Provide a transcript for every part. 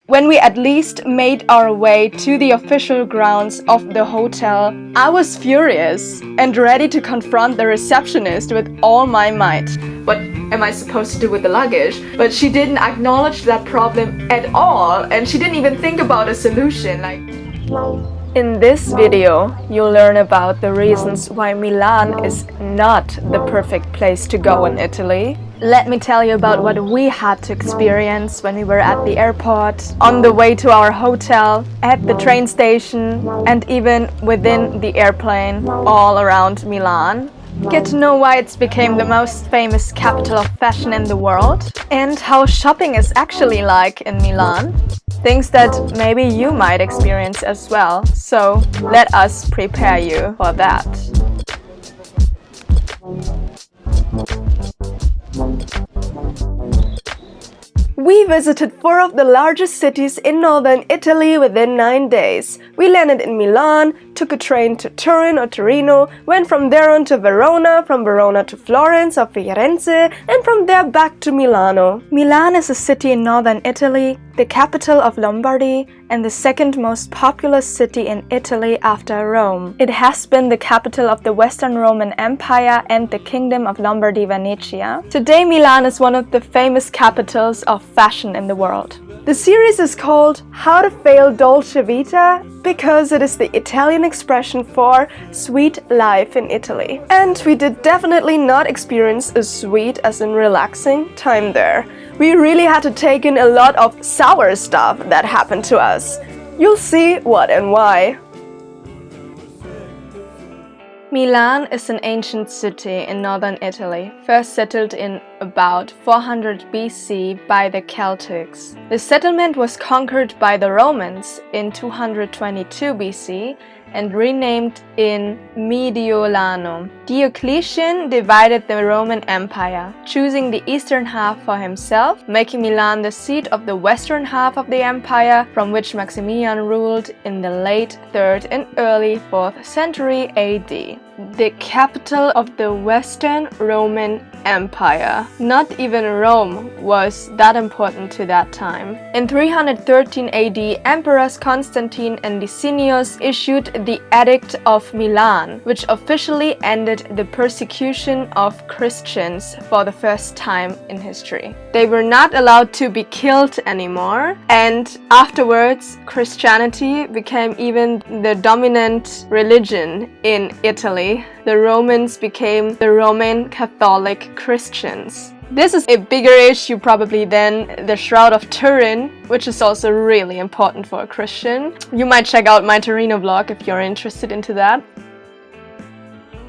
When we at least made our way to the official grounds of the hotel, I was furious and ready to confront the receptionist with all my might. What am I supposed to do with the luggage? But she didn't acknowledge that problem at all, and she didn't even think about a solution. In this video, you'll learn about the reasons why Milan is not the perfect place to go in Italy. Let me tell you about what we had to experience when we were at the airport, on the way to our hotel, at the train station, and even within the airplane, all around Milan. Get to know why it's became the most famous capital of fashion in the world, and how shopping is actually like in Milan. Things that maybe you might experience as well, so let us prepare you for that. We visited 4 of the largest cities in northern Italy within 9 days. We landed in Milan, took a train to Turin or Torino, went from there on to Verona, from Verona to Florence or Firenze, and from there back to Milano. Milan is a city in northern Italy, the capital of Lombardy, and the second most populous city in Italy after Rome. It has been the capital of the Western Roman Empire and the Kingdom of Lombardy-Venetia. Today, Milan is one of the famous capitals of fashion in the world. The series is called How to Fail Dolce Vita because it is the Italian expression for sweet life in Italy. And we did definitely not experience a sweet as in relaxing time there. We really had to take in a lot of sour stuff that happened to us. You'll see what and why. Milan is an ancient city in northern Italy, first settled in about 400 BC by the Celtics. The settlement was conquered by the Romans in 222 BC and renamed in Mediolano. Diocletian divided the Roman Empire, choosing the eastern half for himself, making Milan the seat of the western half of the empire, from which Maximian ruled in the late 3rd and early 4th century AD. The capital of the Western Roman Empire. Not even Rome was that important to that time. In 313 AD, Emperors Constantine and Licinius issued the Edict of Milan, which officially ended the persecution of Christians for the first time in history. They were not allowed to be killed anymore, and afterwards Christianity became even the dominant religion in Italy. The Romans became the Roman Catholic Christians. This is a bigger issue probably than the Shroud of Turin, which is also really important for a Christian. You might check out my Torino vlog if you're interested into that.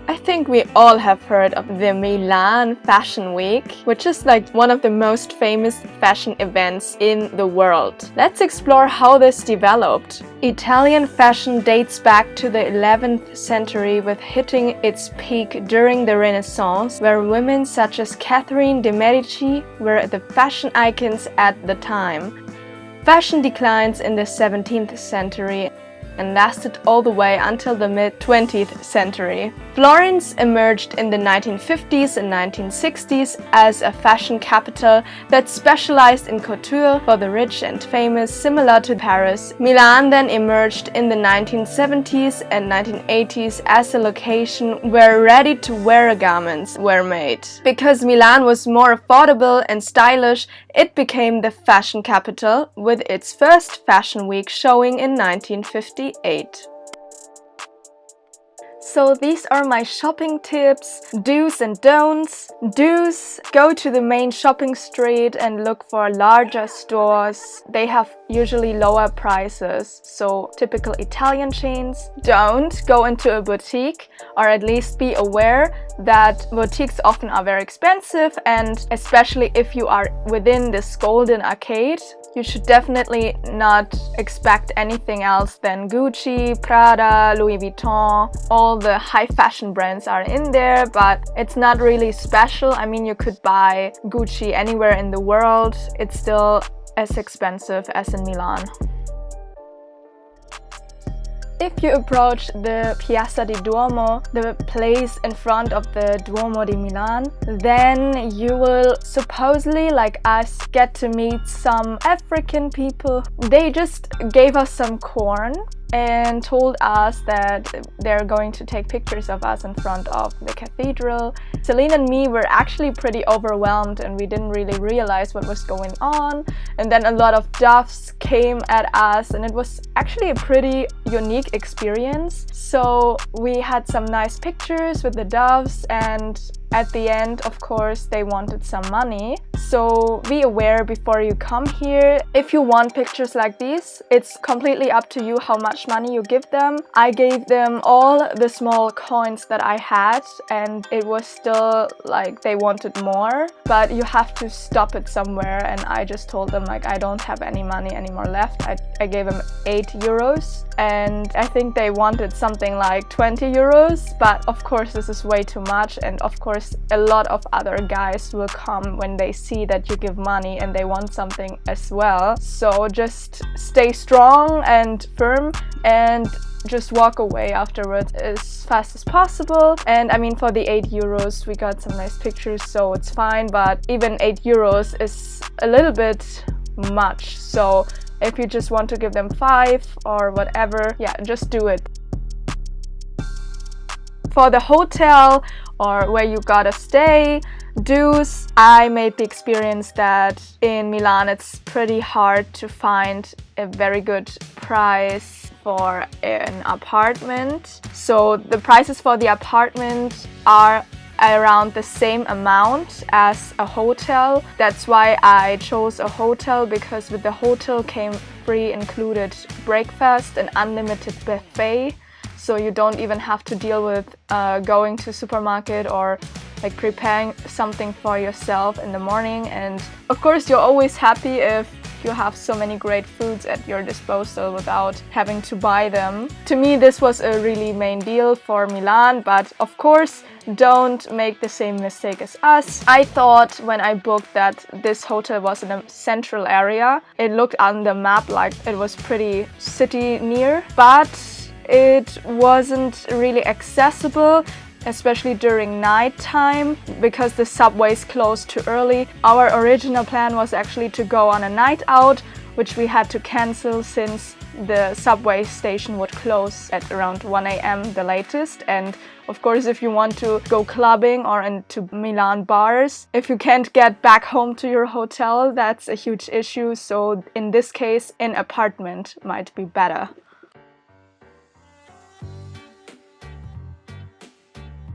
I think we all have heard of the Milan Fashion Week, which is like one of the most famous fashion events in the world. Let's explore how this developed. Italian fashion dates back to the 11th century, with hitting its peak during the Renaissance, where women such as Catherine de' Medici were the fashion icons at the time. Fashion declines in the 17th century and lasted all the way until the mid-20th century. Florence emerged in the 1950s and 1960s as a fashion capital that specialized in couture for the rich and famous, similar to Paris. Milan then emerged in the 1970s and 1980s as a location where ready-to-wear garments were made. Because Milan was more affordable and stylish, it became the fashion capital, with its first fashion week showing in 1958. So these are my shopping tips, do's and don'ts. Do's: go to the main shopping street and look for larger stores. They have usually lower prices, so typical Italian chains. Don't go into a boutique, or at least be aware that boutiques often are very expensive, and especially if you are within this golden arcade, you should definitely not expect anything else than Gucci, Prada, Louis Vuitton. All the high fashion brands are in there, but it's not really special. I mean, you could buy Gucci anywhere in the world. It's still as expensive as in Milan. If you approach the Piazza di Duomo, the place in front of the Duomo di Milan, then you will supposedly, like us, get to meet some African people. They just gave us some corn and told us that they're going to take pictures of us in front of the cathedral. Celine and me were actually pretty overwhelmed and we didn't really realize what was going on. And then a lot of doves came at us and it was actually a pretty unique experience. So we had some nice pictures with the doves, and at the end, of course, they wanted some money. So be aware before you come here. If you want pictures like these, it's completely up to you how much money you give them. I gave them all the small coins that I had, and it was still like they wanted more, but you have to stop it somewhere. And I just told them like I don't have any money anymore left. I gave them 8 euros, and I think they wanted something like 20 euros, but of course this is way too much, and of course a lot of other guys will come when they see that you give money and they want something as well. So just stay strong and firm and just walk away afterwards as fast as possible. And I mean, for the 8 euros we got some nice pictures, so it's fine, but even 8 euros is a little bit much. So if you just want to give them 5 or whatever, yeah, just do it. For the hotel or where you gotta stay, dues, I made the experience that in Milan it's pretty hard to find a very good price for an apartment. So the prices for the apartment are around the same amount as a hotel. That's why I chose a hotel, because with the hotel came free included breakfast and unlimited buffet. So you don't even have to deal with going to supermarket or like preparing something for yourself in the morning. And of course you're always happy if you have so many great foods at your disposal without having to buy them. To me this was a really main deal for Milan, but of course don't make the same mistake as us. I thought when I booked that this hotel was in a central area. It looked on the map like it was pretty city near, but it wasn't really accessible, especially during night time, because the subways closed too early. Our original plan was actually to go on a night out, which we had to cancel since the subway station would close at around 1 a.m. the latest. And of course, if you want to go clubbing or into Milan bars, if you can't get back home to your hotel, that's a huge issue. So in this case, an apartment might be better.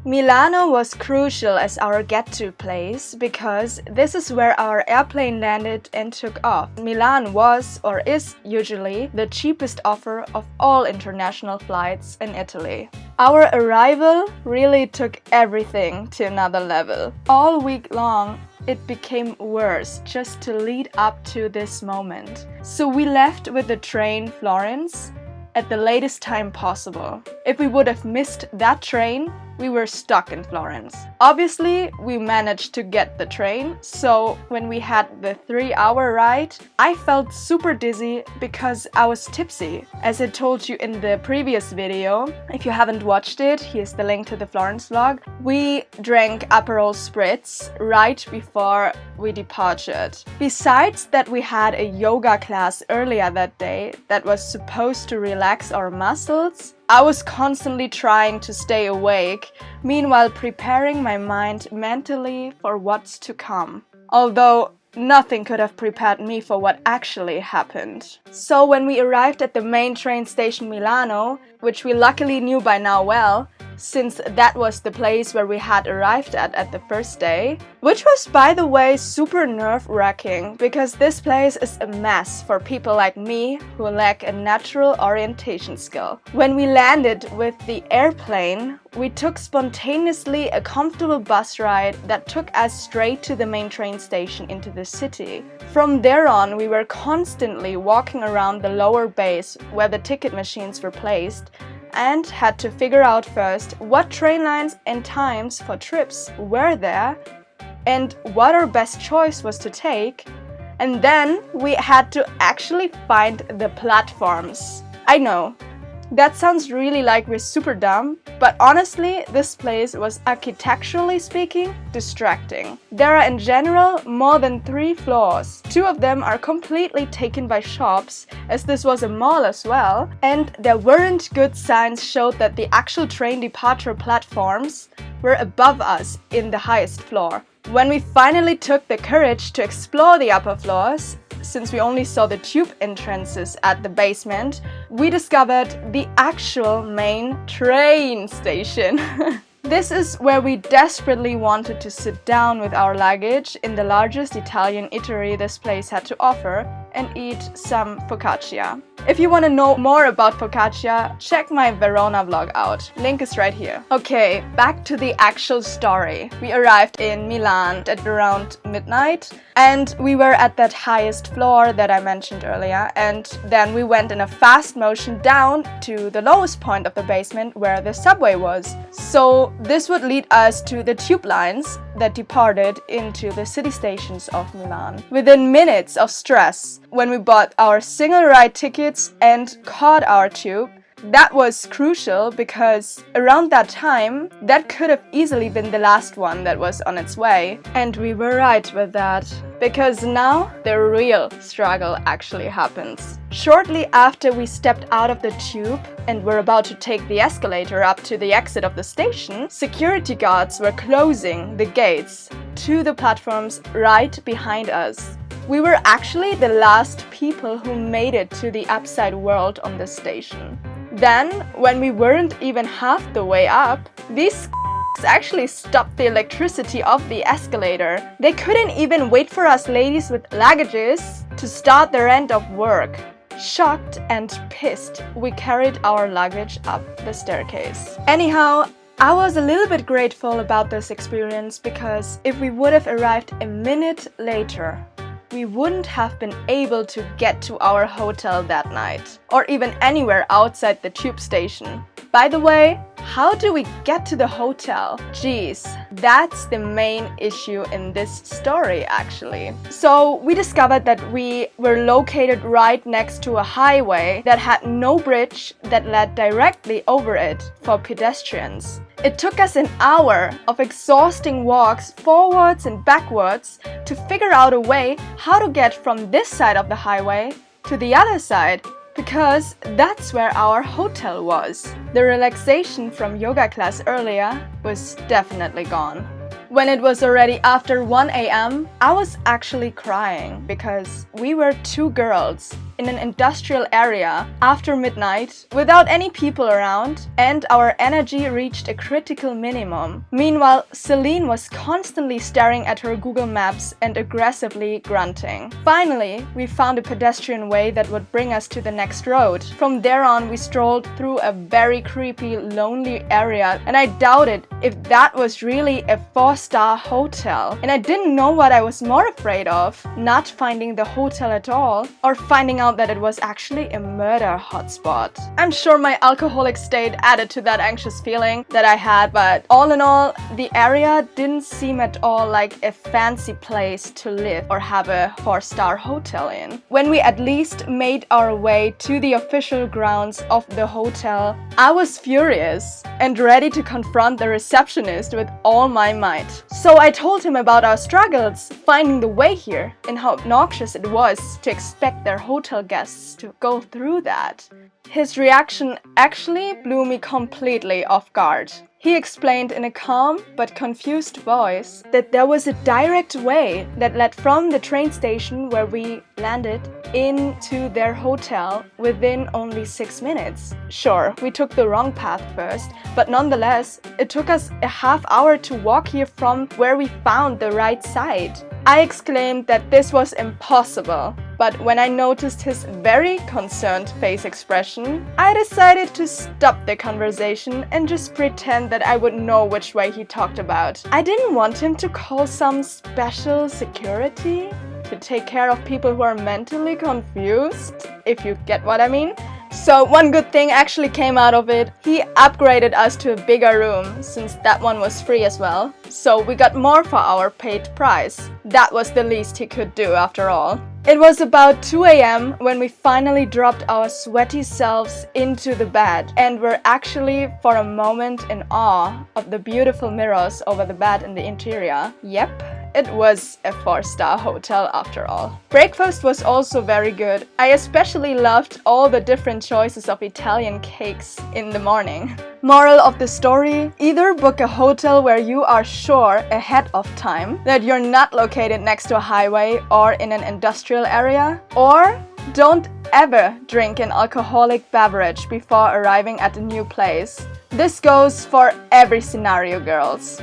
Milano was crucial as our get-to place because this is where our airplane landed and took off. Milan was, or is usually, the cheapest offer of all international flights in Italy. Our arrival really took everything to another level. All week long, it became worse just to lead up to this moment. So we left with the train Florence at the latest time possible. If we would have missed that train, we were stuck in Florence. Obviously, we managed to get the train, so when we had the 3-hour ride, I felt super dizzy because I was tipsy. As I told you in the previous video, if you haven't watched it, here's the link to the Florence vlog. We drank Aperol Spritz right before we departed. Besides that, we had a yoga class earlier that day that was supposed to relax our muscles. I was constantly trying to stay awake, meanwhile preparing my mind mentally for what's to come. Although nothing could have prepared me for what actually happened. So when we arrived at the main train station Milano, which we luckily knew by now well, since that was the place where we had arrived at the first day, which was, by the way, super nerve-wracking because this place is a mess for people like me who lack a natural orientation skill. When we landed with the airplane, we took spontaneously a comfortable bus ride that took us straight to the main train station into the city. From there on, we were constantly walking around the lower base where the ticket machines were placed, and had to figure out first what train lines and times for trips were there and what our best choice was to take, and then we had to actually find the platforms. I know, That sounds really like we're super dumb, but honestly, this place was, architecturally speaking, distracting. There are in general more than 3 floors. 2 of them are completely taken by shops, as this was a mall as well, and there weren't good signs showed that the actual train departure platforms were above us in the highest floor. When we finally took the courage to explore the upper floors, since we only saw the tube entrances at the basement, we discovered the actual main train station. This is where we desperately wanted to sit down with our luggage in the largest Italian eatery this place had to offer and eat some focaccia. If you want to know more about focaccia, check my Verona vlog out. Link is right here. Okay, back to the actual story. We arrived in Milan at around midnight and we were at that highest floor that I mentioned earlier, and then we went in a fast motion down to the lowest point of the basement where the subway was. So this would lead us to the tube lines that departed into the city stations of Milan. Within minutes of stress, when we bought our single ride tickets and caught our tube, that was crucial because around that time, that could have easily been the last one that was on its way. And we were right with that, because now the real struggle actually happens. Shortly after we stepped out of the tube and were about to take the escalator up to the exit of the station, security guards were closing the gates to the platforms right behind us. We were actually the last people who made it to the upside world on the station. Then, when we weren't even half the way up, these actually stopped the electricity of the escalator. They couldn't even wait for us ladies with luggages to start their end of work. Shocked and pissed, we carried our luggage up the staircase. Anyhow, I was a little bit grateful about this experience because if we would have arrived a minute later, we wouldn't have been able to get to our hotel that night, or even anywhere outside the tube station. By the way, how do we get to the hotel? Geez, that's the main issue in this story actually. So we discovered that we were located right next to a highway that had no bridge that led directly over it for pedestrians. It took us an hour of exhausting walks forwards and backwards to figure out a way how to get from this side of the highway to the other side, because that's where our hotel was. The relaxation from yoga class earlier was definitely gone. When it was already after 1 a.m., I was actually crying because we were 2 girls in an industrial area after midnight without any people around, and our energy reached a critical minimum. Meanwhile, Celine was constantly staring at her Google Maps and aggressively grunting. Finally, we found a pedestrian way that would bring us to the next road. From there on, we strolled through a very creepy, lonely area, and I doubted if that was really a 4-star hotel. And I didn't know what I was more afraid of, not finding the hotel at all, or finding out that it was actually a murder hotspot. I'm sure my alcoholic state added to that anxious feeling that I had, but all in all, the area didn't seem at all like a fancy place to live or have a 4-star hotel in. When we at least made our way to the official grounds of the hotel, I was furious and ready to confront the receptionist with all my might. So I told him about our struggles finding the way here and how obnoxious it was to expect their hotel guests to go through that. His reaction actually blew me completely off guard. He explained in a calm but confused voice that there was a direct way that led from the train station where we landed into their hotel within only 6 minutes. Sure, we took the wrong path first, but nonetheless, it took us a half hour to walk here from where we found the right side. I exclaimed that this was impossible, but when I noticed his very concerned face expression, I decided to stop the conversation and just pretend that I would know which way he talked about. I didn't want him to call some special security to take care of people who are mentally confused, if you get what I mean. So one good thing actually came out of it. He upgraded us to a bigger room, since that one was free as well. So we got more for our paid price. That was the least he could do after all. It was about 2 a.m. when we finally dropped our sweaty selves into the bed and were actually for a moment in awe of the beautiful mirrors over the bed in the interior. Yep. It was a 4-star hotel after all. Breakfast was also very good. I especially loved all the different choices of Italian cakes in the morning. Moral of the story: either book a hotel where you are sure ahead of time that you're not located next to a highway or in an industrial area, or don't ever drink an alcoholic beverage before arriving at a new place. This goes for every scenario, girls.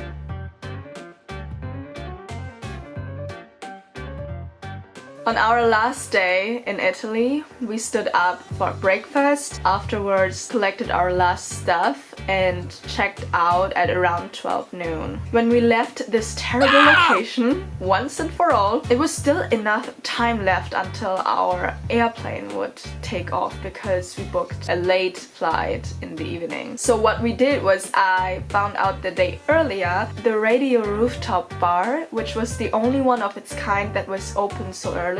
On our last day in Italy, we stood up for breakfast, afterwards collected our last stuff and checked out at around 12 noon. When we left this terrible location, once and for all, it was still enough time left until our airplane would take off because we booked a late flight in the evening. So what we did was I found out the day earlier the Radio Rooftop bar, which was the only one of its kind that was open so early.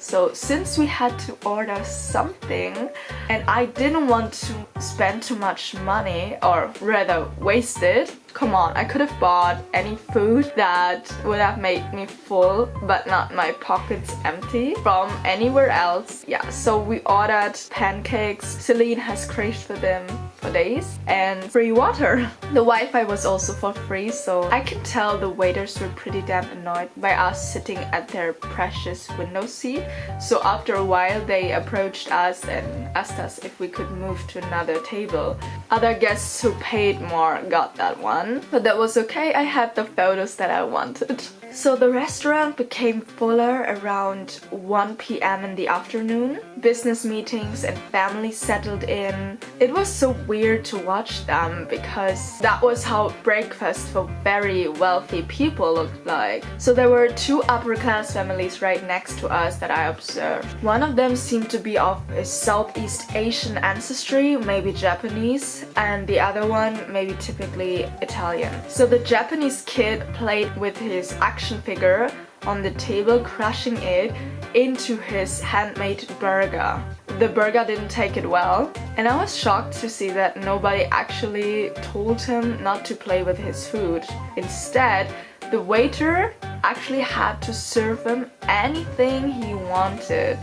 So since we had to order something and I didn't want to spend too much money, or rather waste it, come on, I could have bought any food that would have made me full but not my pockets empty from anywhere else. Yeah, so we ordered pancakes. Celine has craved for them for days, and free water. The Wi-Fi was also for free, so I can tell the waiters were pretty damn annoyed by us sitting at their precious window seat. So after a while they approached us and asked us if we could move to another table. Other guests who paid more got that one, but that was okay. I had the photos that I wanted. So the restaurant became fuller around 1 p.m. in the afternoon. Business meetings and families settled in. It was so weird to watch them because that was how breakfast for very wealthy people looked like. So there were 2 upper class families right next to us that I observed. One of them seemed to be of a Southeast Asian ancestry, maybe Japanese, and the other one maybe typically Italian. So the Japanese kid played with his action figure on the table, crushing it into his handmade burger. The burger didn't take it well, and I was shocked to see that nobody actually told him not to play with his food. Instead, the waiter actually had to serve him anything he wanted.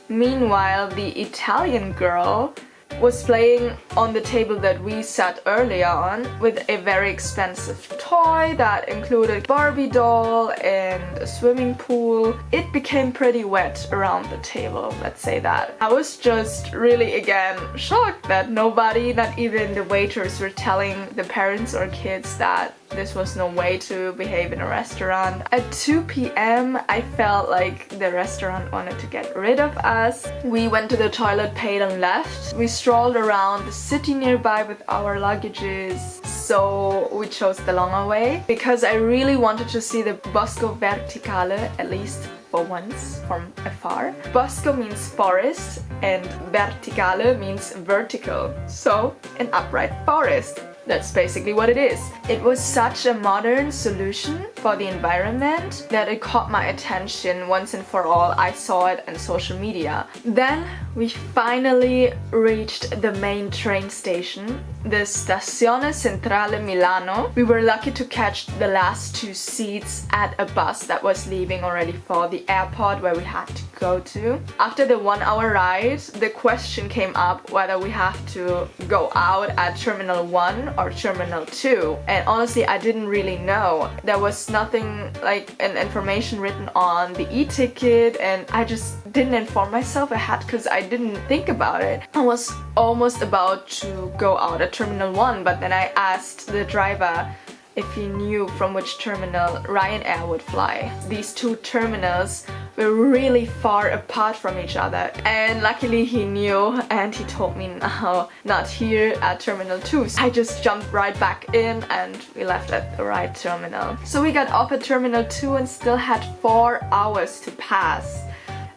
Meanwhile, the Italian girl was playing on the table that we sat earlier on with a very expensive toy that included Barbie doll and a swimming pool. It became pretty wet around the table, let's say that. I was just really again shocked that nobody, not even the waiters, were telling the parents or kids that this was no way to behave in a restaurant. At 2 p.m. I felt like the restaurant wanted to get rid of us. We went to the toilet, paid and left. We strolled around the city nearby with our luggages, so we chose the longer way because I really wanted to see the Bosco Verticale, at least for once, from afar. Bosco means forest and verticale means vertical, so an upright forest. That's basically what it is. It was such a modern solution for the environment that it caught my attention once and for all. I saw it on social media. Then we finally reached the main train station, the Stazione Centrale Milano. We were lucky to catch the last 2 seats at a bus that was leaving already for the airport where we had to go to. After the 1-hour ride, the question came up whether we have to go out at Terminal 1 or Terminal 2, and honestly I didn't really know. There was nothing like an information written on the e-ticket, and I just didn't inform myself ahead because I didn't think about it. I was almost about to go out at Terminal 1, but then I asked the driver if he knew from which terminal Ryanair would fly. These 2 terminals were really far apart from each other, and luckily he knew and he told me no, not here at Terminal 2. So I just jumped right back in and we left at the right terminal. So we got off at Terminal 2 and still had 4 hours to pass.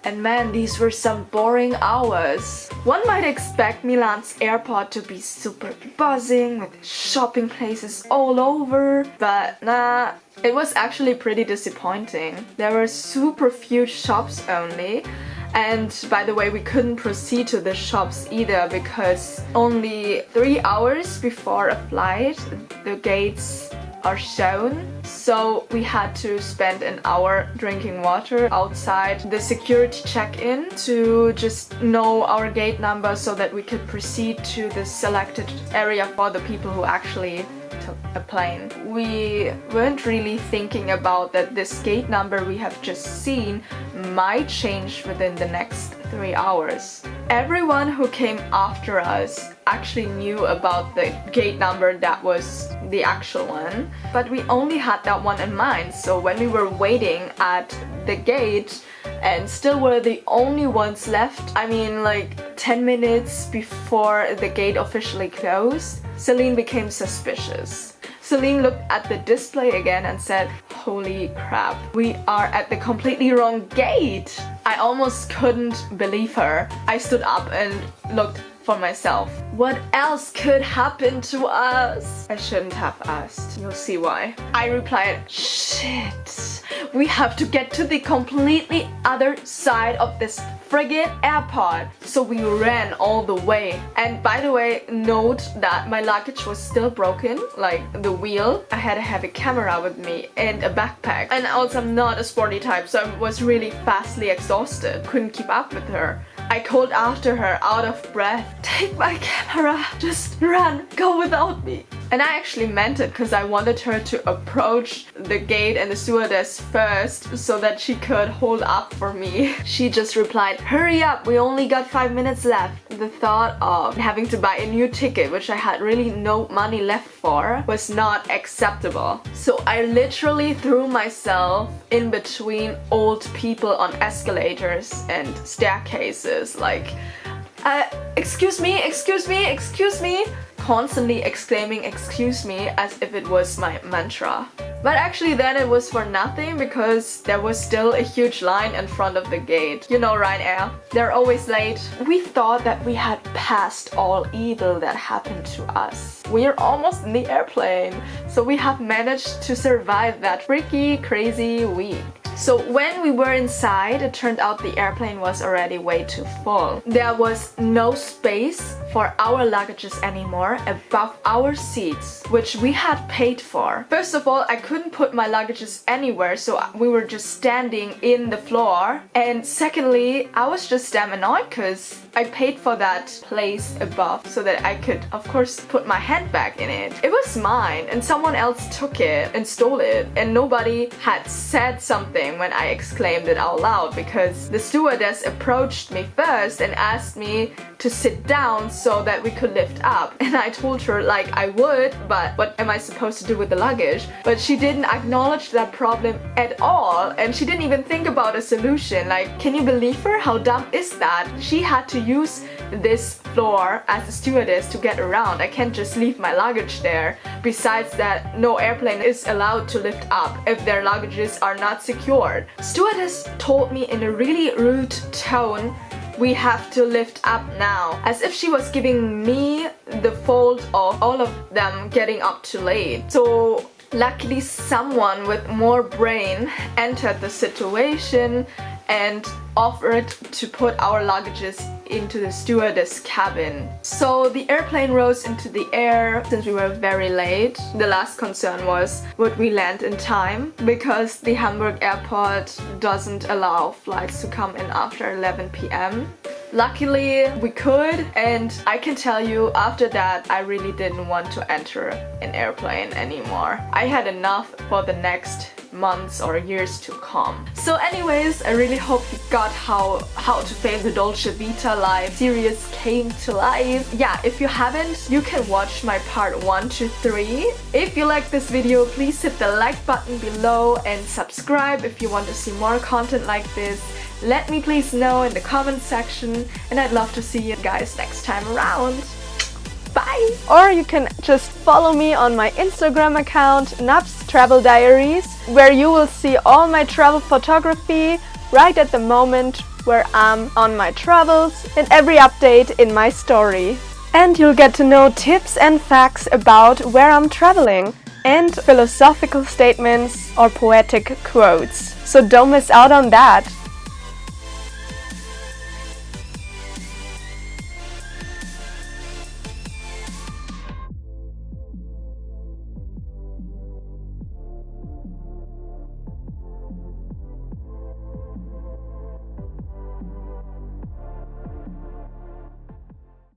And man, these were some boring hours. One might expect Milan's airport to be super buzzing with shopping places all over, but nah, it was actually pretty disappointing. There were super few shops only. And by the way, we couldn't proceed to the shops either because only 3 hours before a flight, the gates are shown. So we had to spend an hour drinking water outside the security check-in to just know our gate number so that we could proceed to the selected area for the people who actually took a plane. We weren't really thinking about that this gate number we have just seen might change within the next 3 hours. Everyone who came after us actually knew about the gate number that was the actual one, but we only had that one in mind. So when we were waiting at the gate and still were the only ones left, I mean like 10 minutes before the gate officially closed, Celine became suspicious. Celine looked at the display again and said, "Holy crap, we are at the completely wrong gate." I almost couldn't believe her. I stood up and looked for myself. What else could happen to us? I shouldn't have asked. You'll see why. I replied, "Shit, we have to get to the completely other side of this friggin' airport." So we ran all the way. And by the way, note that my luggage was still broken, like the wheel. I had a heavy camera with me and a backpack. And also I'm not a sporty type, so I was really fastly exhausted. Couldn't keep up with her. I called after her, out of breath, "Take my camera, just run, go without me." And I actually meant it because I wanted her to approach the gate and the stewardess first so that she could hold up for me. She just replied, "Hurry up, we only got 5 minutes left." The thought of having to buy a new ticket, which I had really no money left for, was not acceptable. So I literally threw myself in between old people on escalators and staircases, like, excuse me, excuse me, excuse me," constantly exclaiming "excuse me" as if it was my mantra. But actually then it was for nothing because there was still a huge line in front of the gate. You know Ryanair, they're always late. We thought that we had passed all evil that happened to us. We're almost in the airplane, so we have managed to survive that freaky, crazy week. So when we were inside, it turned out the airplane was already way too full. There was no space for our luggages anymore above our seats, which we had paid for. First of all, I couldn't put my luggages anywhere, so we were just standing in the floor. And secondly, I was just damn annoyed because I paid for that place above so that I could, of course, put my handbag in it. It was mine and someone else took it and stole it, and nobody had said something when I exclaimed it out loud because the stewardess approached me first and asked me to sit down so that we could lift up. And I told her like I would, but what am I supposed to do with the luggage? But she didn't acknowledge that problem at all, and she didn't even think about a solution. Like, can you believe her? How dumb is that? She had to use this floor as a stewardess to get around. I can't just leave my luggage there. Besides that, no airplane is allowed to lift up if their luggages are not secured. Stewardess told me in a really rude tone, "We have to lift up now," as if she was giving me the fault of all of them getting up too late. So luckily someone with more brain entered the situation and offered to put our luggages into the stewardess cabin. So the airplane rose into the air since we were very late. The last concern was would we land in time, because the Hamburg airport doesn't allow flights to come in after 11 p.m. Luckily we could, and I can tell you after that I really didn't want to enter an airplane anymore. I had enough for the next months or years to come. So anyways, I really hope you got how to fail the Dolce Vita live series came to life. Yeah, if you haven't, you can watch my part 1 to 3. If you like this video, please hit the like button below and subscribe if you want to see more content like this. Let me please know in the comment section, and I'd love to see you guys next time around. Bye! Or you can just follow me on my Instagram account, Nabztraveldiaries, where you will see all my travel photography right at the moment where I'm on my travels and every update in my story. And you'll get to know tips and facts about where I'm traveling, and philosophical statements or poetic quotes. So don't miss out on that!